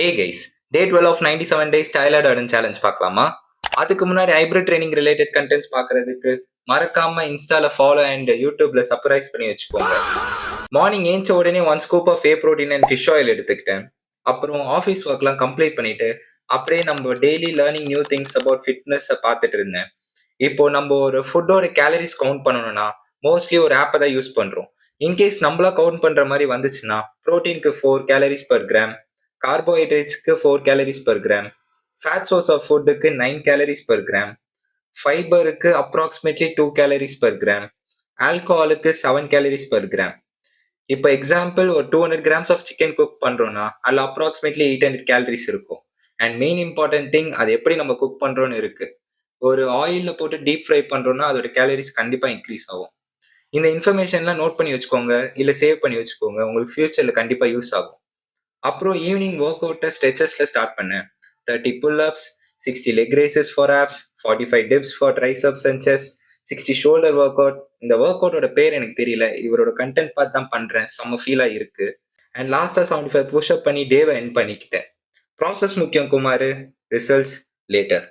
Hey guys, day 12 of 97 days tailored அடன் challenge பார்க்கலாமா? அதுக்கு முன்னாடி ஹைப்ரிட் ட்ரைனிங் ரிலேட்டட் கண்டென்ட்ஸ் பார்க்கறதுக்கு மறக்காம இன்ஸ்டால ஃபாலோ அண்ட் யூடியூப்ல சப்ஸ்கிரைப் பண்ணி வச்சுக்கோங்க. மார்னிங் ஏஞ்ச உடனே 1 scoop of whey protein and fish oil எடுத்துக்கிட்டேன். அப்புறம் ஆஃபீஸ் ஒர்க்லாம் கம்ப்ளீட் பண்ணிட்டு அப்படியே நம்ம daily learning new things about ஃபிட்னஸை பார்த்துட்டு இருந்தேன். இப்போ நம்ம ஒரு ஃபுட்டோட கேலரிஸ் கவுண்ட் பண்ணணும்னா மோஸ்ட்லி ஒரு ஆப்பை தான் யூஸ் பண்றோம். இன்கேஸ் நம்மளா கவுண்ட் பண்ற மாதிரி வந்துச்சுன்னா ப்ரோட்டீனுக்கு 4 கேலரிஸ் பர் கிராம், கார்போஹைட்ரேட்ஸ்க்கு 4 calories per gram, fat source of ஃபுட்டுக்கு 9 கேலரிஸ் பர் கிராம், ஃபைபருக்கு அப்ராக்சிமேட்லி 2 கேலரிஸ் பர் கிராம், ஆல்கஹாலுக்கு 7 கேலரிஸ் பர் கிராம். இப்போ எக்ஸாம்பிள் ஒரு 200 கிராம்ஸ் ஆஃப் சிக்கன் குக் பண்றோம்னா அதில் அப்ராக்சிமேட்லி 800 கேலரிஸ் இருக்கும். அண்ட் மெயின் இம்பார்ட்டன்ட் திங் அது எப்படி நம்ம குக் பண்றோம்னு இருக்கு. ஒரு ஆயிலில் போட்டு டீப் ஃப்ரை பண்றோம்னா அதோட கேலரிஸ் கண்டிப்பாக இன்க்ரீஸ் ஆகும். இந்த இன்ஃபர்மேஷன்லாம் நோட் பண்ணி வச்சுக்கோங்க, இல்லை சேவ் பண்ணி வச்சுக்கோங்க, உங்களுக்கு ஃபியூச்சரில் கண்டிப்பாக யூஸ் ஆகும். அப்புறம் ஈவினிங் ஒர்க் அவுட்டை ஸ்ட்ரெச்சஸில் ஸ்டார்ட் பண்ணேன். 30 புல்-அப்ஸ், 60 leg races for apps, 45 tips for triceps and chest, 60 shoulder work out. இந்த ஒர்க் அவுட்டோட பேர் எனக்கு தெரியல, இவரோட கண்டென்ட் பார்த்து தான் பண்ணுறேன், செம்ம ஃபீலாக இருக்கு. அண்ட் லாஸ்ட்டாக 75 புஷ்அப் பண்ணி டேவை எண்ட் பண்ணிக்கிட்டேன். ப்ராசஸ் முக்கியம் குமார், ரிசல்ட்ஸ் லேட்டர்.